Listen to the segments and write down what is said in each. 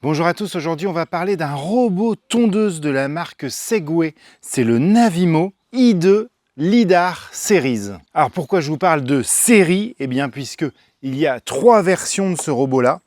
Bonjour à tous, aujourd'hui on va parler d'un robot tondeuse de la marque Segway. C'est le Navimo i2 Lidar Series. Alors pourquoi je vous parle de série? Eh bien puisque il y a trois versions de ce robot-là.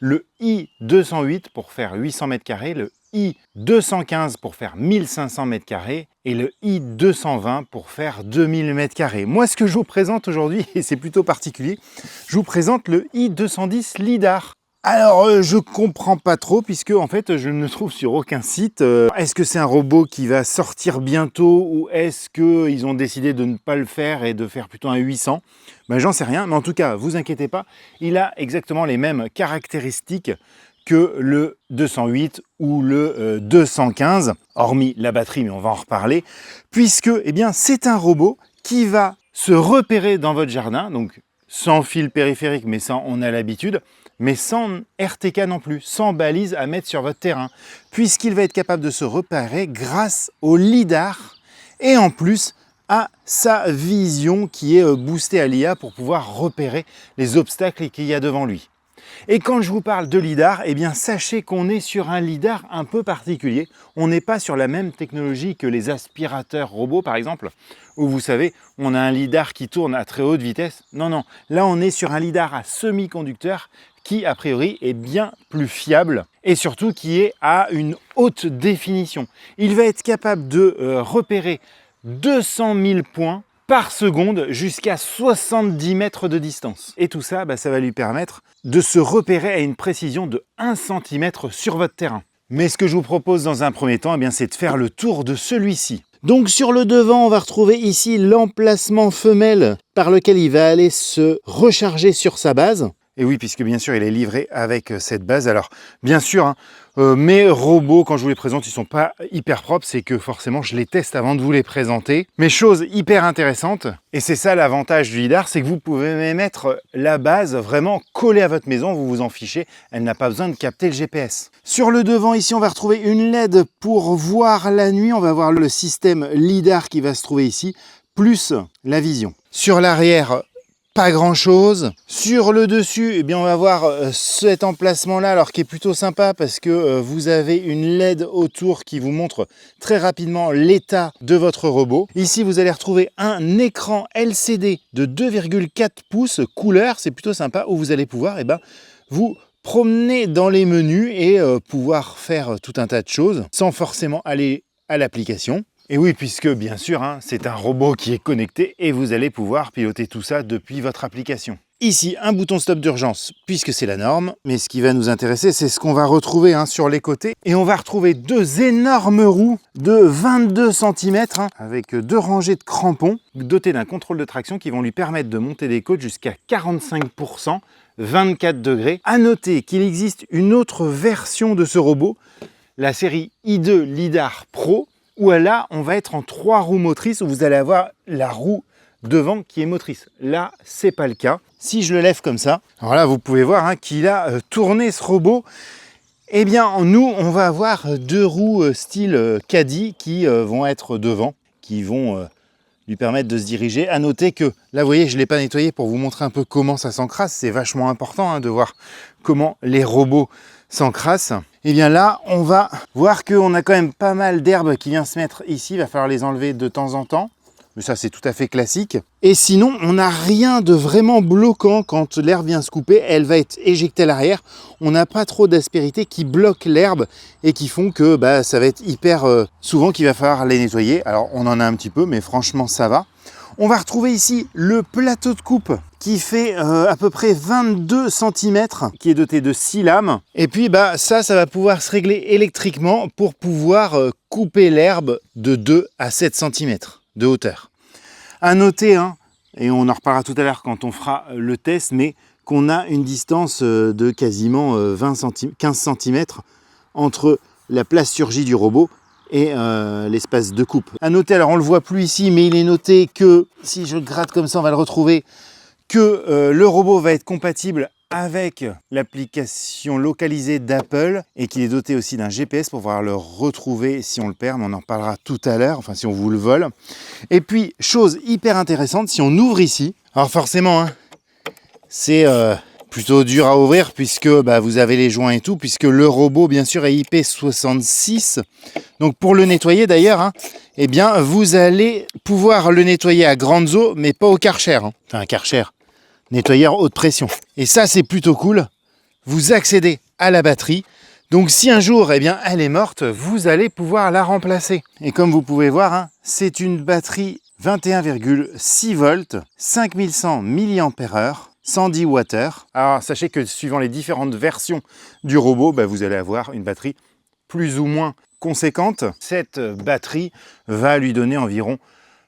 Le i208 pour faire 800 m², le i215 pour faire 1500 m² et le i220 pour faire 2000 m². Moi ce que je vous présente aujourd'hui, et c'est plutôt particulier, je vous présente le i210 Lidar. Alors, je comprends pas trop puisque en fait, je ne le trouve sur aucun site. Est-ce que c'est un robot qui va sortir bientôt ou est-ce qu'ils ont décidé de ne pas le faire et de faire plutôt un 800? Ben, j'en sais rien, mais en tout cas, vous inquiétez pas, il a exactement les mêmes caractéristiques que le 208 ou le 215, hormis la batterie, mais on va en reparler, puisque eh bien, c'est un robot qui va se repérer dans votre jardin, donc sans fil périphérique, mais ça on a l'habitude, mais sans RTK non plus, sans balise à mettre sur votre terrain, puisqu'il va être capable de se repérer grâce au lidar et en plus à sa vision qui est boostée à l'IA pour pouvoir repérer les obstacles qu'il y a devant lui. Et quand je vous parle de lidar, eh bien sachez qu'on est sur un lidar un peu particulier. On n'est pas sur la même technologie que les aspirateurs robots par exemple, où vous savez, on a un lidar qui tourne à très haute vitesse. Non, non, là on est sur un lidar à semi-conducteur qui a priori est bien plus fiable et surtout qui est à une haute définition. Il va être capable de repérer 200 000 points par seconde jusqu'à 70 mètres de distance. Et tout ça, ça va lui permettre de se repérer à une précision de 1 cm sur votre terrain. Mais ce que je vous propose dans un premier temps, c'est de faire le tour de celui-ci. Donc sur le devant, on va retrouver ici l'emplacement femelle par lequel il va aller se recharger sur sa base. Et oui, puisque bien sûr, il est livré avec cette base. Alors, bien sûr, mes robots, quand je vous les présente, ils ne sont pas hyper propres. C'est que forcément, je les teste avant de vous les présenter. Mais chose hyper intéressante, et c'est ça l'avantage du lidar, c'est que vous pouvez mettre la base vraiment collée à votre maison. Vous vous en fichez. Elle n'a pas besoin de capter le GPS. Sur le devant, ici, on va retrouver une LED pour voir la nuit. On va voir le système lidar qui va se trouver ici, plus la vision. Sur l'arrière, pas grand chose. Sur le dessus, on va voir cet emplacement là, alors qui est plutôt sympa parce que vous avez une LED autour qui vous montre très rapidement l'état de votre robot. Ici, vous allez retrouver un écran LCD de 2,4 pouces couleur, c'est plutôt sympa, où vous allez pouvoir vous promener dans les menus et pouvoir faire tout un tas de choses sans forcément aller à l'application. Et oui, puisque bien sûr, c'est un robot qui est connecté et vous allez pouvoir piloter tout ça depuis votre application. Ici, un bouton stop d'urgence, puisque c'est la norme. Mais ce qui va nous intéresser, c'est ce qu'on va retrouver sur les côtés. Et on va retrouver deux énormes roues de 22 cm avec deux rangées de crampons dotées d'un contrôle de traction qui vont lui permettre de monter des côtes jusqu'à 45%, 24 degrés. À noter qu'il existe une autre version de ce robot, la série i2 Lidar Pro, où là, on va être en 3 roues motrices, où vous allez avoir la roue devant qui est motrice. Là, c'est pas le cas. Si je le lève comme ça, alors là, vous pouvez voir qu'il a tourné ce robot. Eh bien, nous, on va avoir deux roues style caddie qui vont être devant, qui vont lui permettre de se diriger. À noter que, là, vous voyez, je ne l'ai pas nettoyé pour vous montrer un peu comment ça s'encrasse. C'est vachement important de voir comment les robots s'encrassent. Et bien là, on va voir qu'on a quand même pas mal d'herbes qui vient se mettre ici. Il va falloir les enlever de temps en temps. Mais ça, c'est tout à fait classique. Et sinon, on n'a rien de vraiment bloquant quand l'herbe vient se couper. Elle va être éjectée à l'arrière. On n'a pas trop d'aspérité qui bloque l'herbe et qui font que ça va être hyper souvent qu'il va falloir les nettoyer. Alors, on en a un petit peu, mais franchement, ça va. On va retrouver ici le plateau de coupe qui fait à peu près 22 cm, qui est doté de 6 lames. Et puis ça va pouvoir se régler électriquement pour pouvoir couper l'herbe de 2 à 7 cm de hauteur. À noter, et on en reparlera tout à l'heure quand on fera le test, mais qu'on a une distance de quasiment 15 cm entre la plasturgie du robot et l'espace de coupe. À noter, alors on le voit plus ici, mais il est noté que, si je gratte comme ça, on va le retrouver, que le robot va être compatible avec l'application localisée d'Apple et qu'il est doté aussi d'un GPS pour pouvoir le retrouver si on le perd, mais on en parlera tout à l'heure, enfin si on vous le vole. Et puis, chose hyper intéressante, si on ouvre ici, alors forcément, c'est plutôt dur à ouvrir puisque vous avez les joints et tout, puisque le robot bien sûr est IP66. Donc pour le nettoyer d'ailleurs, eh bien vous allez pouvoir le nettoyer à grande eau, mais pas au Karcher. Enfin un Karcher, nettoyeur haute pression. Et ça c'est plutôt cool. Vous accédez à la batterie. Donc si un jour eh bien, elle est morte, vous allez pouvoir la remplacer. Et comme vous pouvez voir, c'est une batterie 21,6 volts, 5100 mAh, 110 Wh. Alors sachez que suivant les différentes versions du robot, vous allez avoir une batterie plus ou moins conséquente. Cette batterie va lui donner environ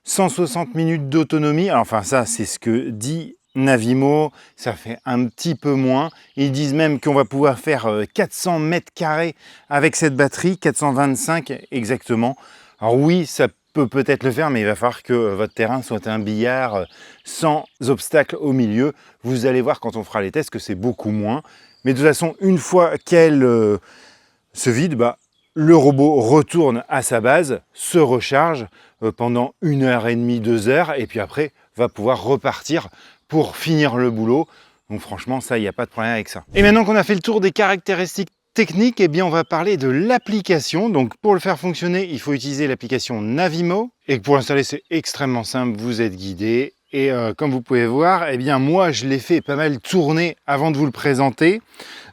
160 minutes d'autonomie. Alors, enfin ça c'est ce que dit Navimo, ça fait un petit peu moins. Ils disent même qu'on va pouvoir faire 400 mètres carrés avec cette batterie, 425 exactement. Alors oui, ça peut-être le faire, mais il va falloir que votre terrain soit un billard sans obstacle au milieu. Vous allez voir quand on fera les tests que c'est beaucoup moins. Mais de toute façon, une fois qu'elle se vide, le robot retourne à sa base, se recharge pendant 1h30, 2 heures, et puis après va pouvoir repartir pour finir le boulot. Donc franchement, ça, il n'y a pas de problème avec ça. Et maintenant qu'on a fait le tour des caractéristiques techniques, eh bien on va parler de l'application. Donc pour le faire fonctionner, il faut utiliser l'application Navimo. Et pour l'installer, c'est extrêmement simple, vous êtes guidé. Et comme vous pouvez voir, eh bien moi je l'ai fait pas mal tourner avant de vous le présenter.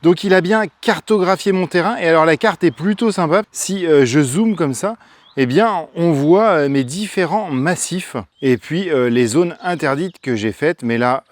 Donc il a bien cartographié mon terrain. Et alors la carte est plutôt sympa. Si je zoome comme ça, eh bien on voit mes différents massifs et puis les zones interdites que j'ai faites. Mais là,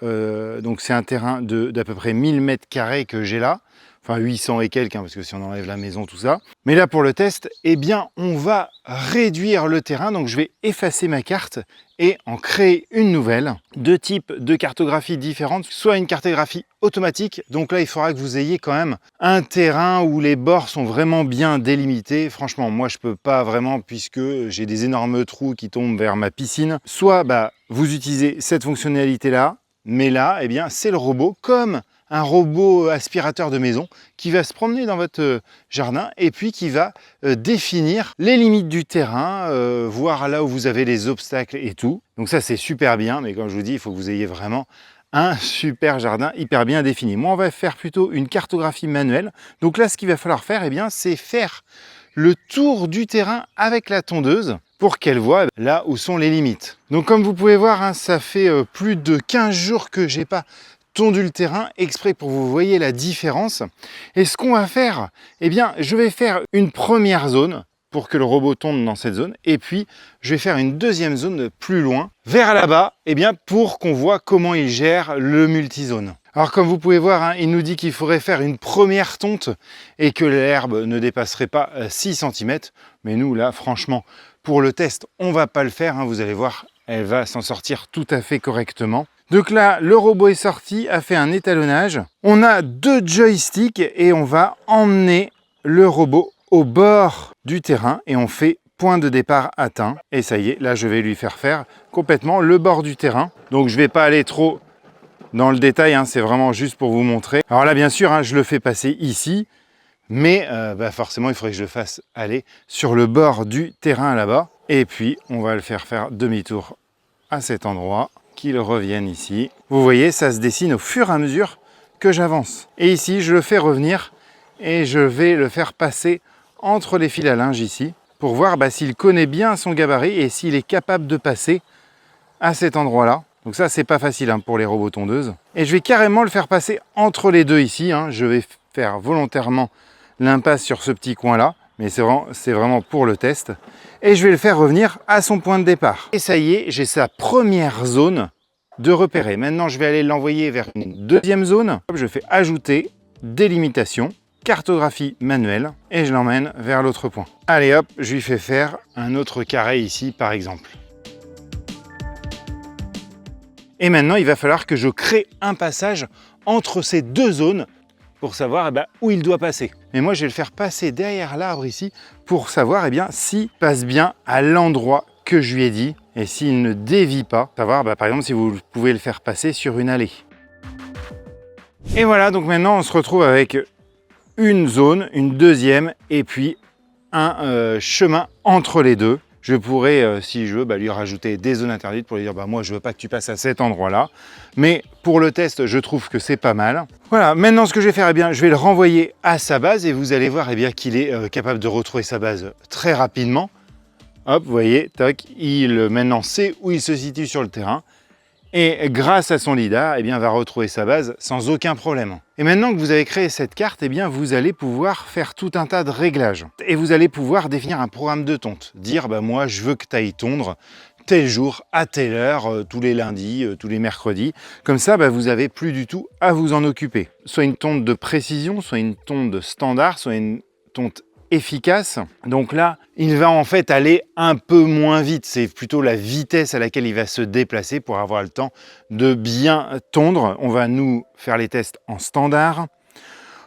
donc c'est un terrain d'à peu près 1000 mètres carrés que j'ai là. Enfin 800 et quelques, parce que si on enlève la maison, tout ça. Mais là pour le test, eh bien on va réduire le terrain. Donc je vais effacer ma carte et en créer une nouvelle. Deux types de cartographie différentes, soit une cartographie automatique. Donc là il faudra que vous ayez quand même un terrain où les bords sont vraiment bien délimités. Franchement moi je peux pas vraiment, puisque j'ai des énormes trous qui tombent vers ma piscine. Soit vous utilisez cette fonctionnalité là, mais là eh bien c'est le robot comme un robot aspirateur de maison qui va se promener dans votre jardin et puis qui va définir les limites du terrain, voir là où vous avez les obstacles et tout. Donc ça c'est super bien, mais comme je vous dis, il faut que vous ayez vraiment un super jardin hyper bien défini. Moi on va faire plutôt une cartographie manuelle. Donc là ce qu'il va falloir faire, eh bien, c'est faire le tour du terrain avec la tondeuse pour qu'elle voit là où sont les limites. Donc comme vous pouvez voir, ça fait plus de 15 jours que j'ai pas tondu le terrain exprès pour que vous voyez la différence. Et ce qu'on va faire, eh bien, je vais faire une première zone pour que le robot tombe dans cette zone, et puis je vais faire une deuxième zone plus loin, vers là-bas, eh bien, pour qu'on voit comment il gère le multizone. Alors comme vous pouvez voir, il nous dit qu'il faudrait faire une première tonte et que l'herbe ne dépasserait pas 6 cm. Mais nous, là, franchement, pour le test, on va pas le faire. Vous allez voir, elle va s'en sortir tout à fait correctement. Donc là, le robot est sorti, a fait un étalonnage. On a 2 joysticks et on va emmener le robot au bord du terrain et on fait point de départ atteint. Et ça y est, là, je vais lui faire complètement le bord du terrain. Donc je ne vais pas aller trop dans le détail, c'est vraiment juste pour vous montrer. Alors là, bien sûr, je le fais passer ici, mais forcément, il faudrait que je le fasse aller sur le bord du terrain là-bas. Et puis, on va le faire demi-tour à cet endroit, qu'il revienne ici. Vous voyez, ça se dessine au fur et à mesure que j'avance. Et ici, je le fais revenir et je vais le faire passer entre les fils à linge ici pour voir s'il connaît bien son gabarit et s'il est capable de passer à cet endroit-là. Donc ça, c'est pas facile pour les robots tondeuses. Et je vais carrément le faire passer entre les deux ici. Je vais faire volontairement l'impasse sur ce petit coin-là, mais c'est vraiment pour le test. Et je vais le faire revenir à son point de départ. Et ça y est, j'ai sa première zone de repérer. Maintenant, je vais aller l'envoyer vers une deuxième zone. Je fais ajouter, délimitation, cartographie manuelle, et je l'emmène vers l'autre point. Allez hop, je lui fais faire un autre carré ici, par exemple. Et maintenant, il va falloir que je crée un passage entre ces deux zones pour savoir où il doit passer. Mais moi, je vais le faire passer derrière l'arbre ici pour savoir s'il passe bien à l'endroit que je lui ai dit et s'il ne dévie pas. Savoir, par exemple, si vous pouvez le faire passer sur une allée. Et voilà, donc maintenant, on se retrouve avec une zone, une deuxième et puis un chemin entre les deux. Je pourrais, si je veux, lui rajouter des zones interdites pour lui dire moi je veux pas que tu passes à cet endroit-là. Mais pour le test, je trouve que c'est pas mal. Voilà, maintenant ce que je vais faire, je vais le renvoyer à sa base et vous allez voir qu'il est capable de retrouver sa base très rapidement. Hop, vous voyez, tac, il maintenant sait où il se situe sur le terrain. Et grâce à son lidar, va retrouver sa base sans aucun problème. Et maintenant que vous avez créé cette carte, vous allez pouvoir faire tout un tas de réglages. Et vous allez pouvoir définir un programme de tonte. Dire, moi, je veux que tu ailles tondre tel jour, à telle heure, tous les lundis, tous les mercredis. Comme ça, vous n'avez plus du tout à vous en occuper. Soit une tonte de précision, soit une tonte standard, soit une tonte efficace. Donc là, il va en fait aller un peu moins vite. C'est plutôt la vitesse à laquelle il va se déplacer pour avoir le temps de bien tondre. On va nous faire les tests en standard.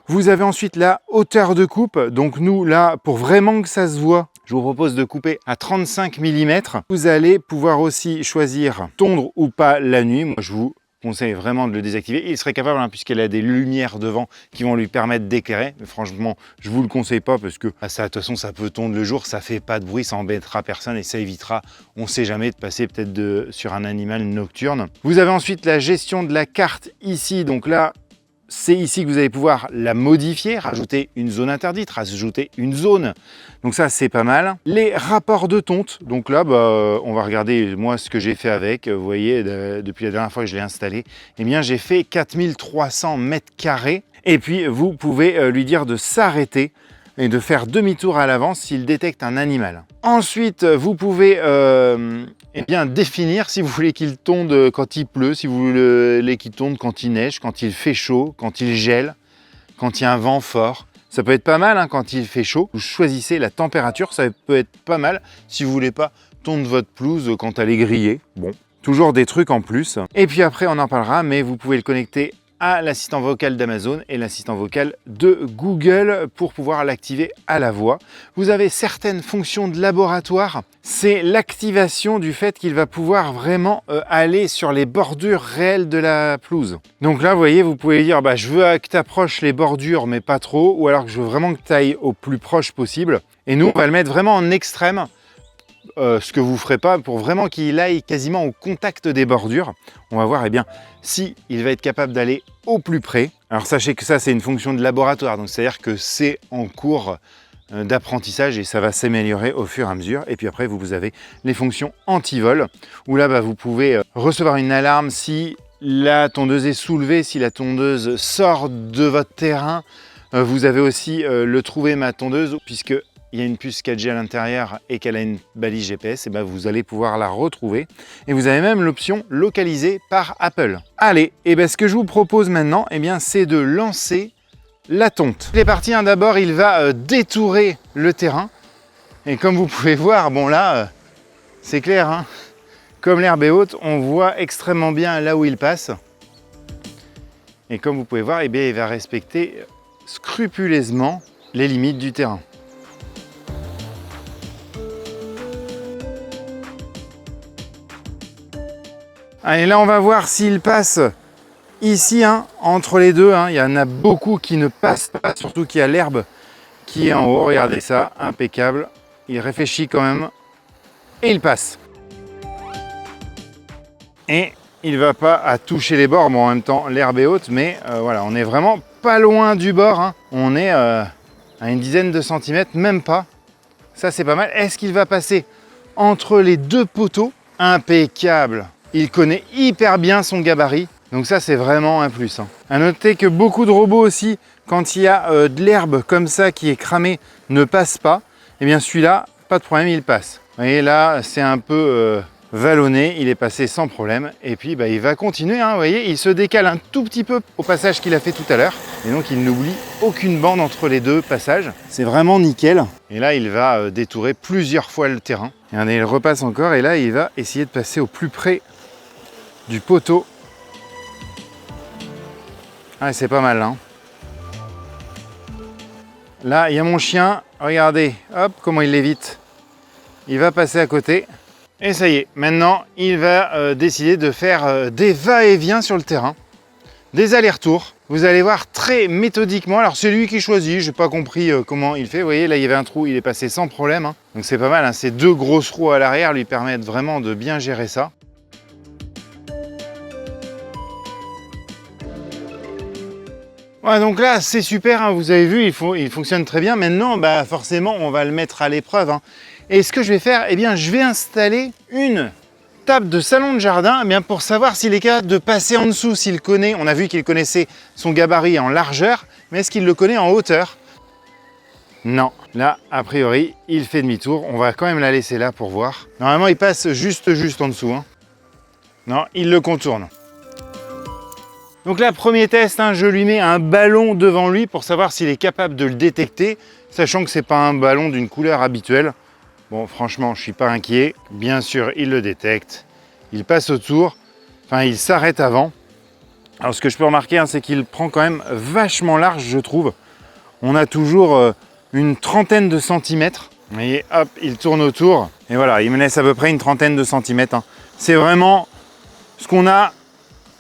Vous avez ensuite la hauteur de coupe. Donc nous, là, pour vraiment que ça se voit, je vous propose de couper à 35 mm. Vous allez pouvoir aussi choisir tondre ou pas la nuit. Moi, je vous conseille vraiment de le désactiver. Il serait capable, puisqu'elle a des lumières devant qui vont lui permettre d'éclairer. Mais franchement, je vous le conseille pas parce que ça, de toute façon, ça peut tondre le jour, ça fait pas de bruit, ça embêtera personne et ça évitera, on sait jamais, de passer peut-être sur un animal nocturne. Vous avez ensuite la gestion de la carte ici. Donc là, c'est ici que vous allez pouvoir la modifier, rajouter une zone interdite, rajouter une zone. Donc ça, c'est pas mal. Les rapports de tonte. Donc là, on va regarder moi ce que j'ai fait avec. Vous voyez, depuis la dernière fois que je l'ai installé, j'ai fait 4300 mètres carrés. Et puis, vous pouvez lui dire de s'arrêter et de faire demi-tour à l'avance s'il détecte un animal. Ensuite, vous pouvez définir si vous voulez qu'il tonde quand il pleut, si vous voulez qu'il tonde quand il neige, quand il fait chaud, quand il gèle, quand il y a un vent fort. Ça peut être pas mal quand il fait chaud. Vous choisissez la température, ça peut être pas mal si vous voulez pas tondre votre pelouse quand elle est grillée. Bon, toujours des trucs en plus. Et puis après, on en parlera, mais vous pouvez le connecter à l'assistant vocal d'Amazon et l'assistant vocal de Google pour pouvoir l'activer à la voix. Vous avez certaines fonctions de laboratoire. C'est l'activation du fait qu'il va pouvoir vraiment aller sur les bordures réelles de la pelouse. Donc là, vous voyez, vous pouvez dire je veux que tu approches les bordures mais pas trop, ou alors que je veux vraiment que tu ailles au plus proche possible. Et nous, on va le mettre vraiment en extrême. Ce que vous ne ferez pas pour vraiment qu'il aille quasiment au contact des bordures. On va voir si il va être capable d'aller au plus près. Alors sachez que ça, c'est une fonction de laboratoire, donc c'est-à-dire que c'est en cours d'apprentissage et ça va s'améliorer au fur et à mesure. Et puis après, vous avez les fonctions anti-vol où là, vous pouvez recevoir une alarme si la tondeuse est soulevée, si la tondeuse sort de votre terrain. Vous avez aussi le trouver ma tondeuse, puisque il y a une puce 4G à l'intérieur et qu'elle a une balise GPS, vous allez pouvoir la retrouver. Et vous avez même l'option localisée par Apple. Allez, ce que je vous propose maintenant, c'est de lancer la tonte. Il est parti, d'abord il va détourer le terrain. Et comme vous pouvez voir, là, c'est clair, comme l'herbe est haute, on voit extrêmement bien là où il passe. Et comme vous pouvez voir, il va respecter scrupuleusement les limites du terrain. Allez, là on va voir s'il passe ici, entre les deux. Il y en a beaucoup qui ne passent pas, surtout qu'il y a l'herbe qui est en haut. Regardez ça, impeccable. Il réfléchit quand même et il passe. Et il ne va pas à toucher les bords. Bon, en même temps, l'herbe est haute, mais voilà, on n'est vraiment pas loin du bord. On est à une dizaine de centimètres, même pas. Ça, c'est pas mal. Est-ce qu'il va passer entre les deux poteaux? Impeccable. Il connaît hyper bien son gabarit, donc ça c'est vraiment un plus. À noter que beaucoup de robots aussi, quand il y a de l'herbe comme ça qui est cramée, ne passent pas. Et bien celui-là, pas de problème, il passe. Vous voyez là, c'est un peu vallonné, il est passé sans problème. Et puis il va continuer, vous voyez, il se décale un tout petit peu au passage qu'il a fait tout à l'heure. Et donc il n'oublie aucune bande entre les deux passages. C'est vraiment nickel. Et là, il va détourer plusieurs fois le terrain. Et regardez, il repasse encore et là, il va essayer de passer au plus près du poteau. Ah, c'est pas mal, Là, il y a mon chien. Regardez, hop, comment il l'évite. Il va passer à côté. Et ça y est, maintenant, il va décider de faire des va-et-vient sur le terrain. Des allers-retours. vous allez voir très méthodiquement. Alors c'est lui qui choisit, j'ai pas compris comment il fait. Vous voyez là il y avait un trou, il est passé sans problème, hein. Donc c'est pas mal, hein. Ces deux grosses roues à l'arrière lui permettent vraiment de bien gérer ça. Ouais, donc là c'est super, hein. Vous avez vu, il fonctionne très bien. Maintenant bah, forcément on va le mettre à l'épreuve, hein. Et ce que je vais faire, eh bien je vais installer une table de salon de jardin, eh bien pour savoir s'il est capable de passer en dessous, s'il connaît. On a vu qu'il connaissait son gabarit en largeur, mais est-ce qu'il le connaît en hauteur? Non, là a priori il fait demi-tour. On va quand même la laisser là pour voir. Normalement il passe juste en dessous, hein. Non, il le contourne. Donc là, premier test, hein, je lui mets un ballon devant lui pour savoir s'il est capable de le détecter, sachant que c'est pas un ballon d'une couleur habituelle. Bon, franchement, je ne suis pas inquiet. Bien sûr, il le détecte. Il passe autour. Enfin, il s'arrête avant. Alors, ce que je peux remarquer, hein, c'est qu'il prend quand même vachement large, je trouve. On a toujours une trentaine de centimètres. Vous voyez, hop, il tourne autour. Et voilà, il me laisse à peu près une trentaine de centimètres, hein. C'est vraiment ce qu'on a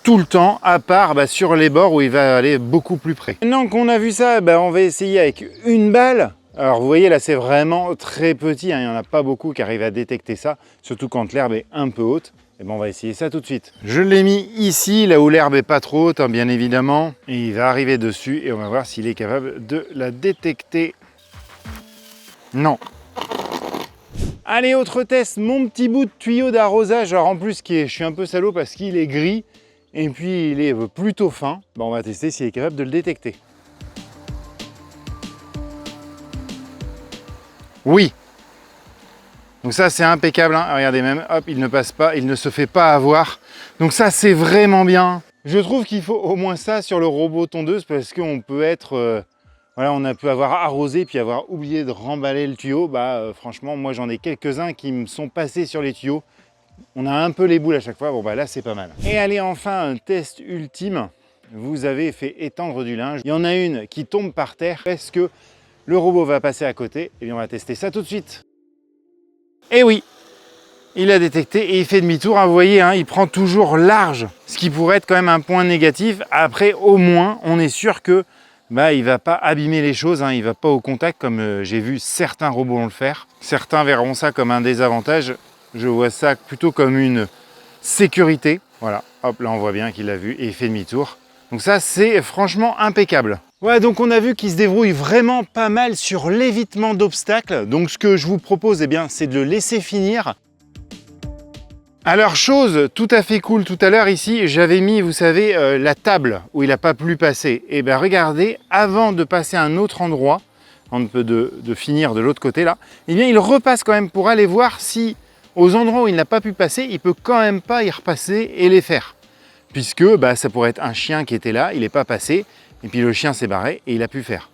tout le temps, à part bah, sur les bords où il va aller beaucoup plus près. Maintenant qu'on a vu ça, bah, on va essayer avec une balle. Alors vous voyez là c'est vraiment très petit, hein, il n'y en a pas beaucoup qui arrivent à détecter ça, surtout quand l'herbe est un peu haute. Et ben on va essayer ça tout de suite. Je l'ai mis ici, là où l'herbe est pas trop haute, hein, bien évidemment. Et il va arriver dessus et on va voir s'il est capable de la détecter. Non. Allez, autre test, mon petit bout de tuyau d'arrosage. Alors en plus, je suis un peu salaud parce qu'il est gris et puis il est plutôt fin. Ben, on va tester s'il est capable de le détecter. Oui. Donc ça c'est impeccable, hein. Regardez même, hop, il ne passe pas, il ne se fait pas avoir. Donc ça c'est vraiment bien. Je trouve qu'il faut au moins ça sur le robot tondeuse parce qu'on peut être, voilà, on peut avoir arrosé puis avoir oublié de remballer le tuyau. Bah franchement, moi j'en ai quelques-uns qui me sont passés sur les tuyaux. On a un peu les boules à chaque fois, bon bah là c'est pas mal. Et allez, enfin un test ultime. Vous avez fait étendre du linge. Il y en a une qui tombe par terre. Est-ce que le robot va passer à côté? Et bien on va tester ça tout de suite. Et oui, il a détecté et il fait demi-tour, hein. Vous voyez, hein, il prend toujours large, ce qui pourrait être quand même un point négatif. Après, au moins, on est sûr que bah, il ne va pas abîmer les choses, hein, il ne va pas au contact comme j'ai vu certains robots le faire. Certains verront ça comme un désavantage. Je vois ça plutôt comme une sécurité. Voilà, hop, là on voit bien qu'il l'a vu et il fait demi-tour. Donc ça, c'est franchement impeccable. Ouais, donc on a vu qu'il se débrouille vraiment pas mal sur l'évitement d'obstacles. Donc ce que je vous propose, eh bien, c'est de le laisser finir. Alors chose tout à fait cool, tout à l'heure ici, j'avais mis, vous savez, la table où il n'a pas pu passer. Et bien regardez, avant de passer à un autre endroit, de finir de l'autre côté là, eh bien il repasse quand même pour aller voir si, aux endroits où il n'a pas pu passer, il peut quand même pas y repasser et les faire. Puisque bah, ça pourrait être un chien qui était là, il n'est pas passé, et puis le chien s'est barré et il a pu faire.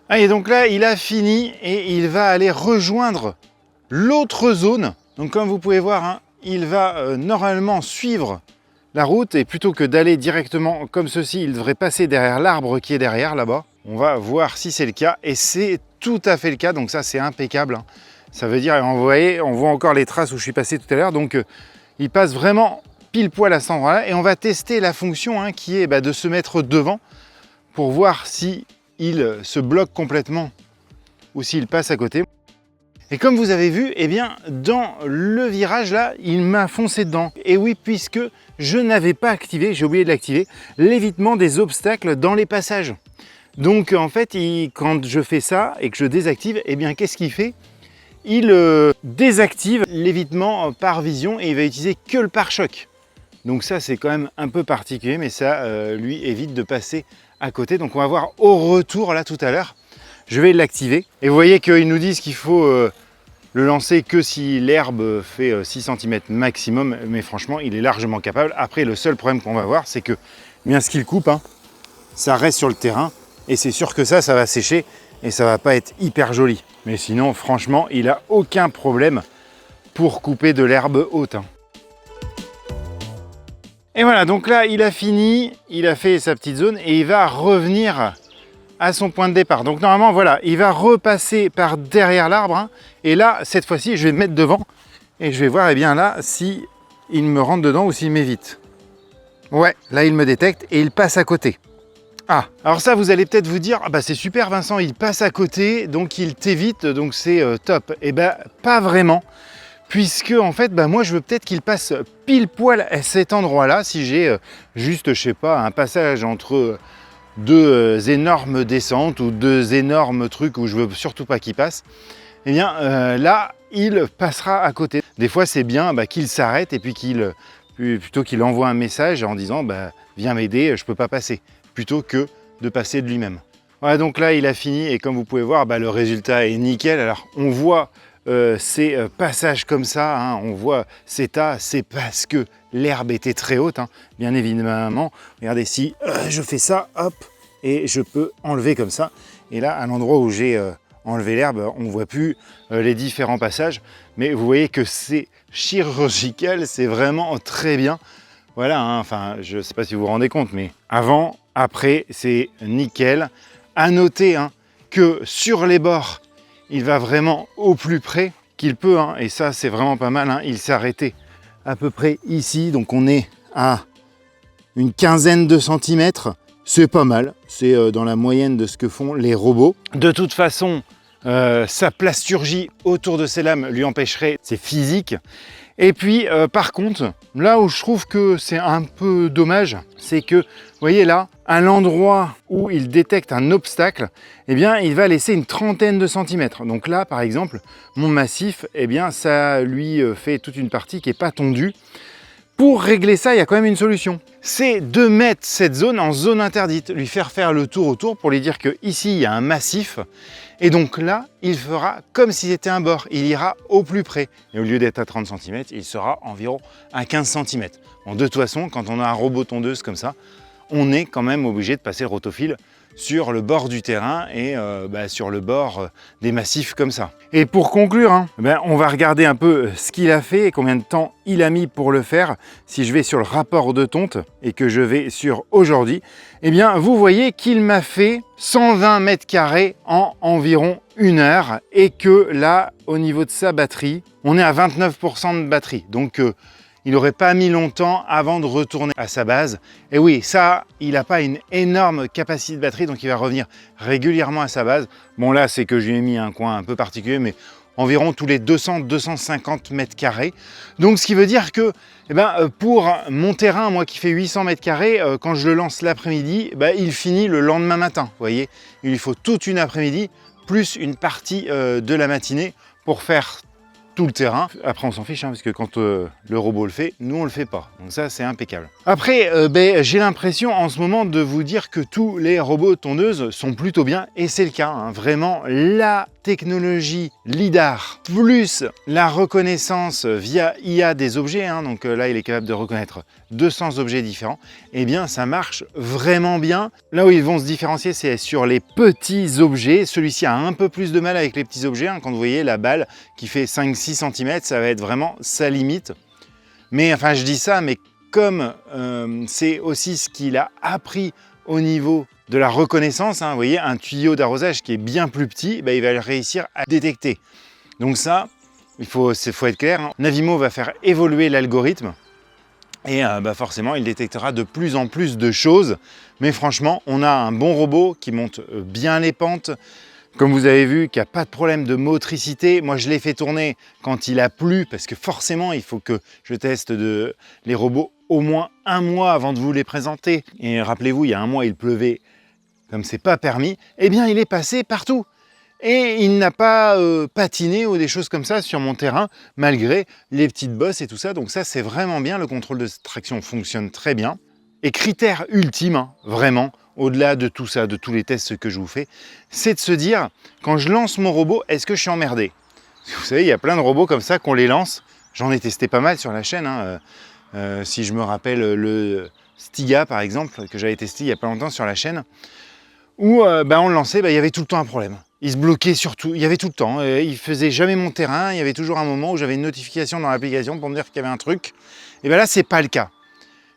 Ah, et donc là, il a fini et il va aller rejoindre l'autre zone. Donc comme vous pouvez voir, hein, il va normalement suivre la route et plutôt que d'aller directement comme ceci, il devrait passer derrière l'arbre qui est derrière là-bas. On va voir si c'est le cas et c'est tout à fait le cas, donc ça c'est impeccable, hein. Ça veut dire, vous voyez, on voit encore les traces où je suis passé tout à l'heure, donc il passe vraiment pile poil à cet endroit-là et on va tester la fonction, hein, qui est bah, de se mettre devant pour voir si il se bloque complètement ou s'il passe à côté. Et comme vous avez vu, eh bien, dans le virage là, il m'a foncé dedans. Et oui, puisque je n'avais pas activé, j'ai oublié de l'activer, l'évitement des obstacles dans les passages. Donc en fait, quand je fais ça et que je désactive, eh bien qu'est-ce qu'il fait? Il désactive l'évitement par vision et il va utiliser que le pare-choc. Donc ça c'est quand même un peu particulier, mais ça lui évite de passer à côté. Donc on va voir au retour là tout à l'heure. Je vais l'activer. Et vous voyez qu'ils nous disent qu'il faut le lancer que si l'herbe fait 6 cm maximum, mais franchement il est largement capable. Après le seul problème qu'on va voir, c'est que bien ce qu'il coupe, hein, ça reste sur le terrain et c'est sûr que ça va sécher et ça va pas être hyper joli. Mais sinon franchement il a aucun problème pour couper de l'herbe haute, hein. Et voilà, donc là il a fini, il a fait sa petite zone et il va revenir à son point de départ. Donc normalement voilà, il va repasser par derrière l'arbre, hein, et là cette fois-ci je vais me mettre devant Et je vais voir, eh bien là, si il me rentre dedans ou s'il m'évite. Ouais, là il me détecte et il passe à côté. Ah, alors ça vous allez peut-être vous dire, ah bah c'est super Vincent, il passe à côté, donc il t'évite, donc c'est top. Eh ben pas vraiment, puisque en fait, bah, moi je veux peut-être qu'il passe pile poil à cet endroit-là, si j'ai juste, je sais pas, un passage entre deux énormes descentes ou deux énormes trucs où je veux surtout pas qu'il passe. Eh bien là, il passera à côté. Des fois c'est bien bah, qu'il s'arrête et puis plutôt qu'il envoie un message en disant bah, viens m'aider, je peux pas passer, plutôt que de passer de lui-même. Voilà, donc là il a fini et comme vous pouvez voir, bah, le résultat est nickel. Alors on voit ces passages comme ça, hein, on voit ces tas, c'est parce que l'herbe était très haute, hein, bien évidemment. Regardez, si je fais ça, hop, et je peux enlever comme ça. Et là, à l'endroit où j'ai enlevé l'herbe, on ne voit plus les différents passages. Mais vous voyez que c'est chirurgical, c'est vraiment très bien. Voilà, hein, enfin, je ne sais pas si vous vous rendez compte, mais avant, après, c'est nickel. À noter hein, que sur les bords, il va vraiment au plus près qu'il peut, hein, et ça, c'est vraiment pas mal. Hein. Il s'est arrêté à peu près ici, donc on est à une quinzaine de centimètres. C'est pas mal, c'est dans la moyenne de ce que font les robots. De toute façon, sa plasturgie autour de ses lames lui empêcherait, c'est physique. Et puis par contre, là où je trouve que c'est un peu dommage, c'est que, vous voyez là, à l'endroit où il détecte un obstacle, eh bien il va laisser une trentaine de centimètres. Donc là par exemple, mon massif, eh bien ça lui fait toute une partie qui n'est pas tondue. Pour régler ça, il y a quand même une solution. C'est de mettre cette zone en zone interdite, lui faire le tour autour pour lui dire qu'ici il y a un massif. Et donc là, il fera comme si c'était un bord, il ira au plus près. Et au lieu d'être à 30 cm, il sera environ à 15 cm. Bon, de toute façon, quand on a un robot tondeuse comme ça, on est quand même obligé de passer le rotofil sur le bord du terrain et sur le bord des massifs comme ça. Et pour conclure, hein, on va regarder un peu ce qu'il a fait et combien de temps il a mis pour le faire. Si je vais sur le rapport de tonte et que je vais sur aujourd'hui, eh bien vous voyez qu'il m'a fait 120 mètres carrés en environ 1 heure et que là, au niveau de sa batterie, on est à 29% de batterie. Donc il n'aurait pas mis longtemps avant de retourner à sa base. Et oui, ça, il n'a pas une énorme capacité de batterie, donc il va revenir régulièrement à sa base. Bon là, c'est que je lui ai mis un coin un peu particulier, mais environ tous les 200-250 mètres carrés. Donc ce qui veut dire que pour mon terrain, moi qui fais 800 mètres carrés, quand je le lance l'après-midi, il finit le lendemain matin. Vous voyez, il lui faut toute une après-midi, plus une partie de la matinée pour faire tout le terrain. Après on s'en fiche hein, parce que quand le robot le fait, nous on le fait pas. Donc ça c'est impeccable. Après j'ai l'impression en ce moment de vous dire que tous les robots tondeuses sont plutôt bien et c'est le cas. Hein. Vraiment la technologie LiDAR plus la reconnaissance via IA des objets, hein, donc là il est capable de reconnaître 200 objets différents, et bien ça marche vraiment bien. Là où ils vont se différencier c'est sur les petits objets. Celui-ci a un peu plus de mal avec les petits objets, hein. Quand vous voyez la balle qui fait 5-6 cm, ça va être vraiment sa limite. Mais enfin je dis ça, mais comme c'est aussi ce qu'il a appris au niveau de la reconnaissance, hein, vous voyez, un tuyau d'arrosage qui est bien plus petit, il va réussir à détecter. Donc ça, il faut être clair, hein. Navimo va faire évoluer l'algorithme et forcément, il détectera de plus en plus de choses. Mais franchement, on a un bon robot qui monte bien les pentes, comme vous avez vu, qui n'a pas de problème de motricité. Moi, je l'ai fait tourner quand il a plu, parce que forcément, il faut que je teste les robots au moins 1 mois avant de vous les présenter. Et rappelez-vous, il y a 1 mois, il pleuvait comme c'est pas permis. Eh bien, il est passé partout. Et il n'a pas patiné ou des choses comme ça sur mon terrain, malgré les petites bosses et tout ça. Donc ça, c'est vraiment bien. Le contrôle de traction fonctionne très bien. Et critère ultime, hein, vraiment, au-delà de tout ça, de tous les tests que je vous fais, c'est de se dire, quand je lance mon robot, est-ce que je suis emmerdé? Parce que vous savez, il y a plein de robots comme ça qu'on les lance. J'en ai testé pas mal sur la chaîne. Hein. Si je me rappelle le Stiga, par exemple, que j'avais testé il n'y a pas longtemps sur la chaîne, où on le lançait, il y avait tout le temps un problème. Il se bloquait surtout, il y avait tout le temps. Il faisait jamais mon terrain. Il y avait toujours un moment où j'avais une notification dans l'application pour me dire qu'il y avait un truc. Et bien là, c'est pas le cas.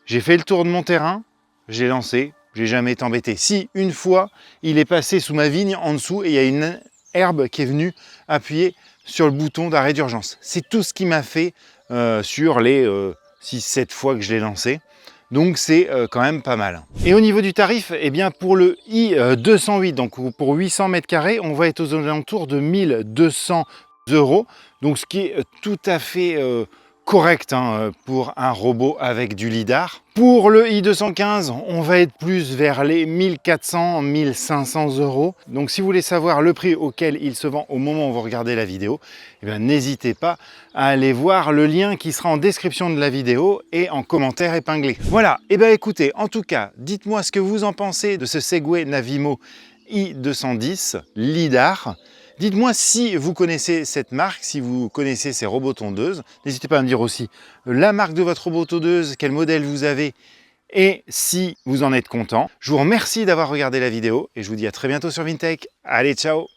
J'ai fait le tour de mon terrain, j'ai lancé, j'ai jamais été embêté. Si, une fois, il est passé sous ma vigne en dessous et il y a une herbe qui est venue appuyer sur le bouton d'arrêt d'urgence. C'est tout ce qui m'a fait sur les 6-7 fois que je l'ai lancé. Donc c'est quand même pas mal. Et au niveau du tarif, eh bien pour le i208, donc pour 800 mètres carrés, on va être aux alentours de 1200 €. Donc ce qui est tout à fait correct hein, pour un robot avec du lidar. Pour le i215, on va être plus vers les 1400-1500 €. Donc si vous voulez savoir le prix auquel il se vend au moment où vous regardez la vidéo, eh bien, n'hésitez pas à aller voir le lien qui sera en description de la vidéo et en commentaire épinglé. Voilà, et bien écoutez, en tout cas, dites-moi ce que vous en pensez de ce Segway Navimo i210 lidar. Dites-moi si vous connaissez cette marque, si vous connaissez ces robots tondeuses. N'hésitez pas à me dire aussi la marque de votre robot tondeuse, quel modèle vous avez et si vous en êtes content. Je vous remercie d'avoir regardé la vidéo et je vous dis à très bientôt sur Vintech. Allez, ciao!